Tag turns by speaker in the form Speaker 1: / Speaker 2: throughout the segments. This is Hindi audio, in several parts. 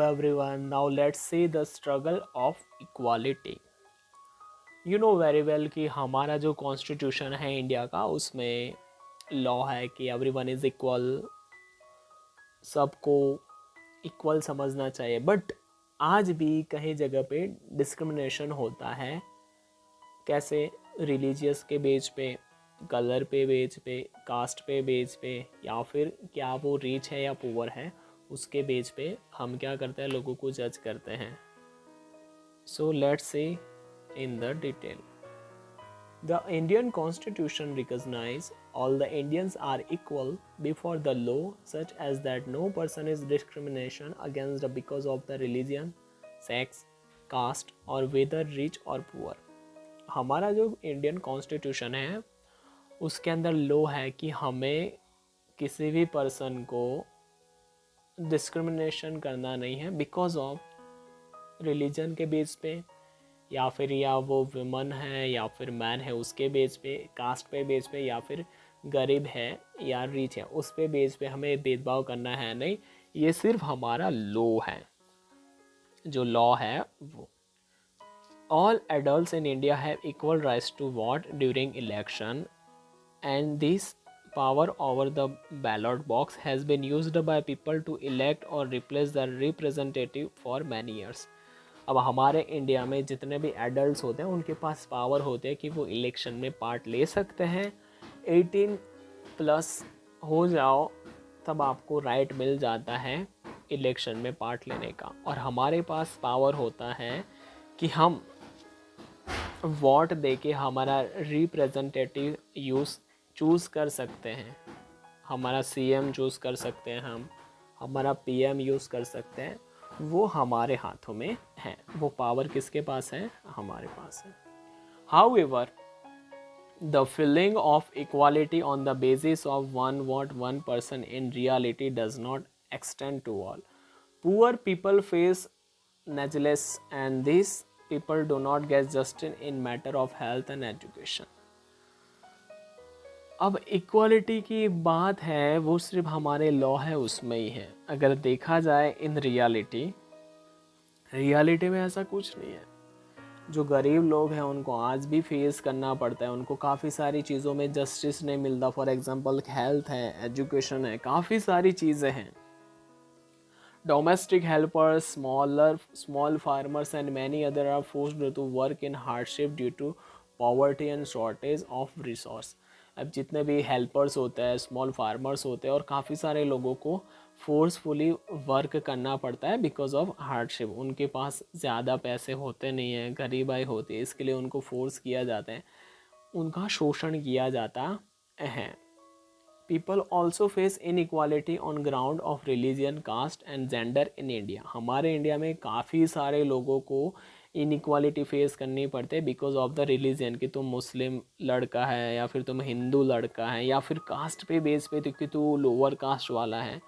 Speaker 1: everyone. Now let's see the struggle of equality. You know very well कि हमारा जो कॉन्स्टिट्यूशन है इंडिया का उसमें लॉ है कि एवरीवन इज इक्वल, सबको इक्वल समझना चाहिए. बट आज भी कहीं जगह पे डिस्क्रिमिनेशन होता है. कैसे? रिलीजियस के बेस पे, कलर पे बेस पे, कास्ट पे बेस पे, या फिर क्या वो रिच है या पुअर है उसके बेस पे हम क्या करते हैं, लोगों को जज करते हैं. So let's see in the detail. The Indian Constitution recognizes all the Indians are equal before the law, such as that no person is discrimination against because of the religion, sex, caste or whether rich or poor. हमारा जो इंडियन कॉन्स्टिट्यूशन है उसके अंदर लॉ है कि हमें किसी भी पर्सन को डिस्क्रिमिनेशन करना नहीं है बिकॉज ऑफ रिलीजन के बेस पे, या फिर या वो वुमन है या फिर मैन है उसके बेस पे, कास्ट पे बेस पे, या फिर गरीब है या रिच है उस पे बेस पे हमें भेदभाव करना है नहीं. ये सिर्फ हमारा लॉ है, जो लॉ है वो. All adults in India have equal rights to vote during election, and this power over the ballot box has been used by people to elect or replace the representative for many years. अब हमारे इंडिया में जितने भी एडल्ट होते हैं उनके पास पावर होते हैं कि वो इलेक्शन में पार्ट ले सकते हैं. 18 प्लस हो जाओ तब आपको राइट मिल जाता है इलेक्शन में पार्ट लेने का. और हमारे पास पावर होता है कि हम वोट देके हमारा रिप्रेजेंटेटिव चूज़ कर सकते हैं. हमारा सीएम चूज़ कर सकते हैं, हम हमारा पीएम यूज़ कर सकते हैं. वो हमारे हाथों में है. वो पावर किसके पास है? हमारे पास है. However, the feeling of equality on the basis of one vote one person in reality does not extend to all. Poor people face neglect and these people do not get justice in matter of health and education. अब इक्वालिटी की बात है वो सिर्फ हमारे लॉ है उसमें ही है. अगर देखा जाए इन रियलिटी में ऐसा कुछ नहीं है. जो गरीब लोग हैं उनको आज भी फेस करना पड़ता है. उनको काफ़ी सारी चीज़ों में जस्टिस नहीं मिलता. फॉर एग्जांपल हेल्थ है, एजुकेशन है, काफ़ी सारी चीज़ें हैं. Domestic helpers, small farmers and many other are forced to work in hardship due to poverty and shortage of resource. अब जितने भी हेल्पर्स होते हैं, स्मॉल फार्मर्स होते हैं, और काफ़ी सारे लोगों को फोर्सफुली वर्क करना पड़ता है बिकॉज ऑफ हार्डशिप. उनके पास ज़्यादा पैसे होते नहीं हैं, गरीबाई होती है, इसके लिए उनको फोर्स किया जाता है, उनका शोषण किया जाता है. People also face inequality on ground of religion, caste and gender in India. हमारे इंडिया में काफ़ी सारे लोगों को इनइक्वालिटी फेस करनी पड़ती है बिकॉज ऑफ द रिलीजन. कि तुम मुस्लिम लड़का है या फिर तुम हिंदू लड़का है, या फिर कास्ट पे बेस पे कि तू लोअर कास्ट वाला है,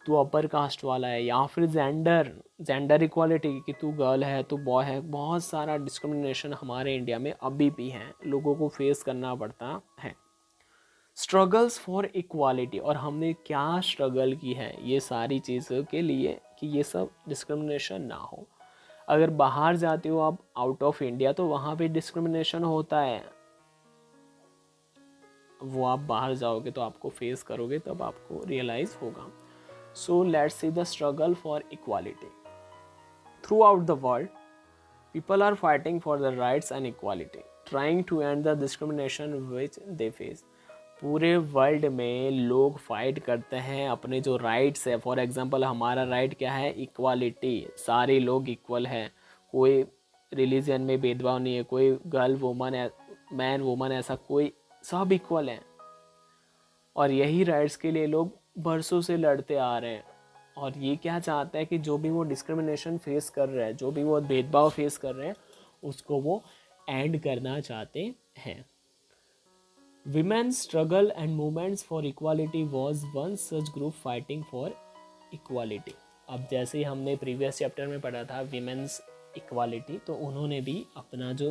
Speaker 1: तू अपर कास्ट वाला है, या फिर जेंडर इक्वालिटी कि तू गर्ल है, तू बॉय है. बहुत सारा डिस्क्रिमिनेशन हमारे इंडिया में अभी भी है, लोगों को फेस करना पड़ता है. स्ट्रगल्स फॉर इक्वालिटी, और हमने क्या स्ट्रगल की है ये सारी चीज़ों के लिए कि ये सब डिस्क्रिमिनेशन ना हो. अगर बाहर जाते हो आप आउट ऑफ इंडिया तो वहाँ पे डिस्क्रिमिनेशन होता है. वो आप बाहर जाओगे तो आपको फेस करोगे तब आपको रियलाइज़ होगा. So let's see the struggle for equality. Through out the world people are fighting for the rights and equality, trying to end the discrimination which they face. पूरे वर्ल्ड में लोग फाइट करते हैं अपने जो राइट्स है. फॉर एग्जांपल हमारा राइट क्या है? इक्वालिटी. सारे लोग इक्वल हैं, कोई रिलीजन में भेदभाव नहीं है, कोई गर्ल वुमन है, मैन वुमन, ऐसा कोई, सब इक्वल हैं. और यही राइट्स के लिए लोग बरसों से लड़ते आ रहे हैं. और ये क्या चाहता है कि जो भी वो डिस्क्रिमिनेशन फेस कर रहे हैं, जो भी वो भेदभाव फेस कर रहे हैं, उसको वो एंड करना चाहते हैं. Women's struggle and movements for equality was one such group fighting for equality. अब जैसे ही हमने प्रीवियस चैप्टर में पढ़ा था विमेंस इक्वालिटी, तो उन्होंने भी अपना जो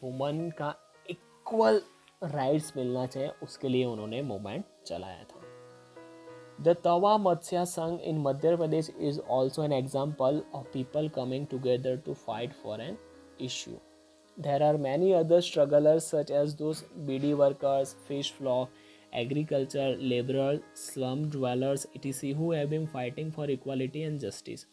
Speaker 1: वुमन का इक्वल राइट्स मिलना चाहिए उसके लिए उन्होंने मूवमेंट चलाया था. The Tawa Matsya Sangh in Madhya Pradesh is also an example of people coming together to fight for an issue. There are many other strugglers such as those BD workers, fish flock, agriculture, laborers, slum dwellers, etc. who have been fighting for equality and justice.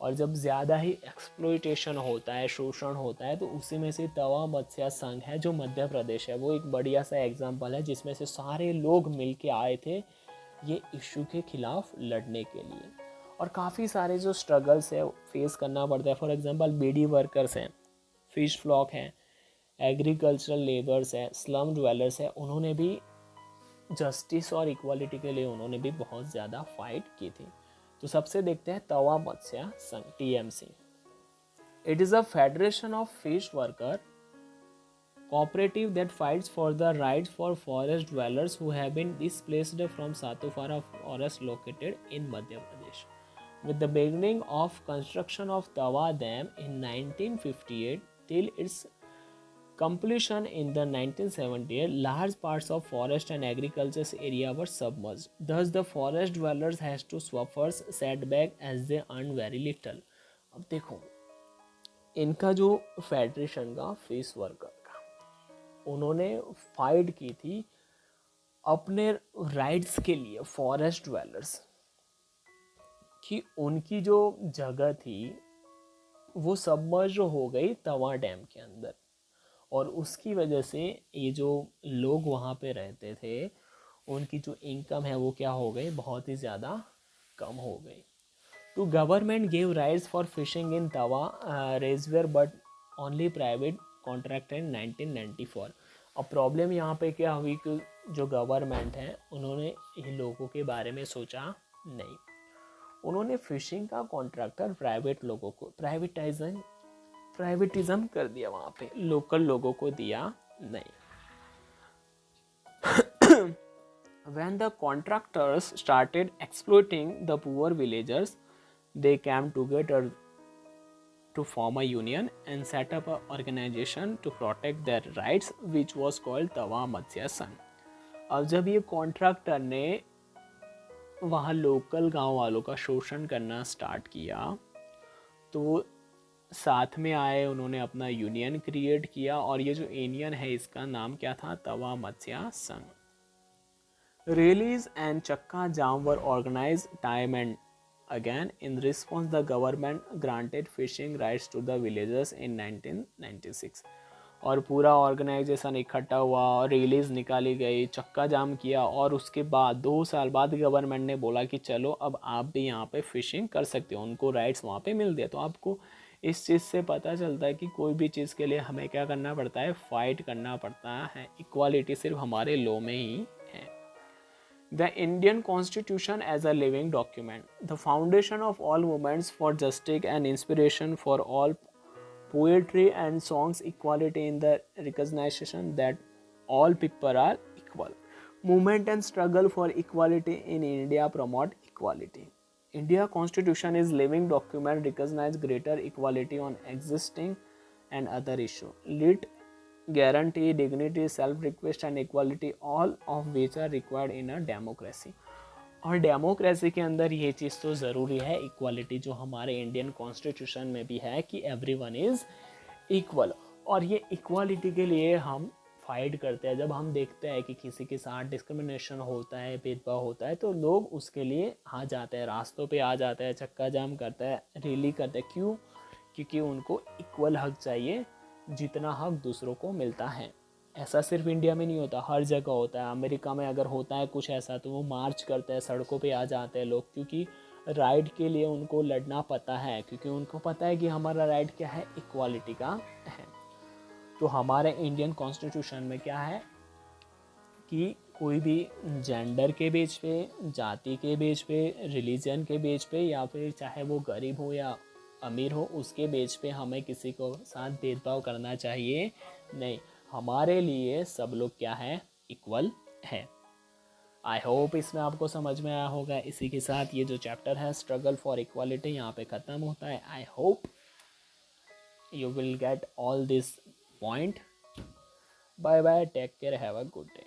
Speaker 1: और जब ज़्यादा ही एक्सप्लोइटेशन होता है, शोषण होता है, तो उसी में से तवा मत्स्य संघ है जो मध्य प्रदेश है, वो एक बढ़िया सा एग्जाम्पल है जिसमें से सारे लोग मिल के आए थे ये इशू के खिलाफ लड़ने के लिए। और काफ़ी सारे जो स्ट्रगल्स है फेस करना पड़ता है। फॉर एग्जांपल बीडी वर्कर्स हैं, फिश फ्लॉक हैं, एग्रीकल्चरल लेबर्स हैं, स्लम ड्वेलर्स हैं, उन्होंने भी जस्टिस और इक्वालिटी के लिए उन्होंने भी बहुत ज़्यादा फाइट की थी। तो सबसे देखते हैं तवा मत्स्य संघ, TMC। It is a federation of fish worker cooperative that fights for the rights for forest dwellers who have been displaced from Satupara forest located in Madhya Pradesh. With the beginning of construction of Tawa Dam in 1958 till its completion in the 1978, large parts of forest and agriculture area were submerged. Thus, the forest dwellers has to suffer setback as they earn very little. अब देखो इनका जो फेडरेशन का फिश वर्कर का उन्होंने फाइट की थी अपने राइट्स के लिए, फॉरेस्ट ड्वेलर्स कि उनकी जो जगह थी वो सबमर्ज हो गई तवा डैम के अंदर, और उसकी वजह से ये जो लोग वहाँ पे रहते थे उनकी जो इनकम है वो क्या हो गई, बहुत ही ज़्यादा कम हो गई। To government gave rights for fishing in Tawa reservoir but only private contract in 1994। अब प्रॉब्लम यहाँ पे क्या हुई कि जो गवर्नमेंट है उन्होंने इन लोगों के बारे में सोचा नहीं, उन्होंने फिशिंग का कॉन्ट्रैक्टर प्राइवेट लोगों को प्राइवेटिज्म कर दिया, वहाँ पे लोकल लोगों को दिया नहीं। When the contractors started exploiting the poor villagers, they came together to form a union and set up an organization to protect their rights, which was called Tawa Matsya Sangh. अब जब ये कॉन्ट्रैक्टर ने वहाँ लोकल गांव वालों का शोषण करना स्टार्ट किया तो साथ में आए, उन्होंने अपना यूनियन क्रिएट किया, और ये जो यूनियन है इसका नाम क्या था, तवा मत्स्य संघ। Rallies and Chakka Jam were organized time and again. In response, the government granted fishing rights to the villagers in 1996. और पूरा ऑर्गेनाइजेशन इकट्ठा हुआ और रैलीज निकाली गई, चक्का जाम किया, और उसके बाद 2 साल बाद गवर्नमेंट ने बोला कि चलो अब आप भी यहाँ पे फिशिंग कर सकते हो, उनको राइट्स वहाँ पे मिल दिए। तो आपको इस चीज़ से पता चलता है कि कोई भी चीज़ के लिए हमें क्या करना पड़ता है, फाइट करना पड़ता है। इक्वालिटी सिर्फ हमारे लॉ में ही है। The Indian Constitution as a living document, the foundation of all movements for justice and inspiration for all poetry and songs, equality in the recognition that all people are equal. Movement and struggle for equality in India promote equality. India Constitution is living document recognize greater equality on existing and other issue. Lit guarantee dignity, self-respect and equality, all of which are required in a democracy. और डेमोक्रेसी के अंदर ये चीज़ तो ज़रूरी है, इक्वालिटी जो हमारे इंडियन कॉन्स्टिट्यूशन में भी है कि एवरीवन इज़ इक्वल। और ये इक्वालिटी के लिए हम फाइट करते हैं। जब हम देखते हैं कि किसी के साथ डिस्क्रिमिनेशन होता है, भेदभाव होता है, तो लोग उसके लिए आ जाते हैं, रास्तों पे आ जाते हैं, चक्का जाम करते हैं, रैली करते हैं। क्यों? क्योंकि उनको इक्वल हक चाहिए जितना हक दूसरों को मिलता है। ऐसा सिर्फ इंडिया में नहीं होता, हर जगह होता है। अमेरिका में अगर होता है कुछ ऐसा तो वो मार्च करते हैं, सड़कों पे आ जाते हैं लोग, क्योंकि राइट के लिए उनको लड़ना पता है, क्योंकि उनको पता है कि हमारा राइट क्या है, इक्वालिटी का है। तो हमारे इंडियन कॉन्स्टिट्यूशन में क्या है कि कोई भी जेंडर के बेस पे, जाति के बेस पे, रिलीजन के बेस पे, या फिर चाहे वो गरीब हो या अमीर हो, उसके बेस पे हमें किसी को साथ भेदभाव करना चाहिए नहीं। हमारे लिए सब लोग क्या है, इक्वल है। आई होप इसमें आपको समझ में आया होगा। इसी के साथ ये जो चैप्टर है स्ट्रगल फॉर इक्वालिटी यहाँ पे ख़त्म होता है। I hope you will get all this point. Bye bye, take care, have a good day.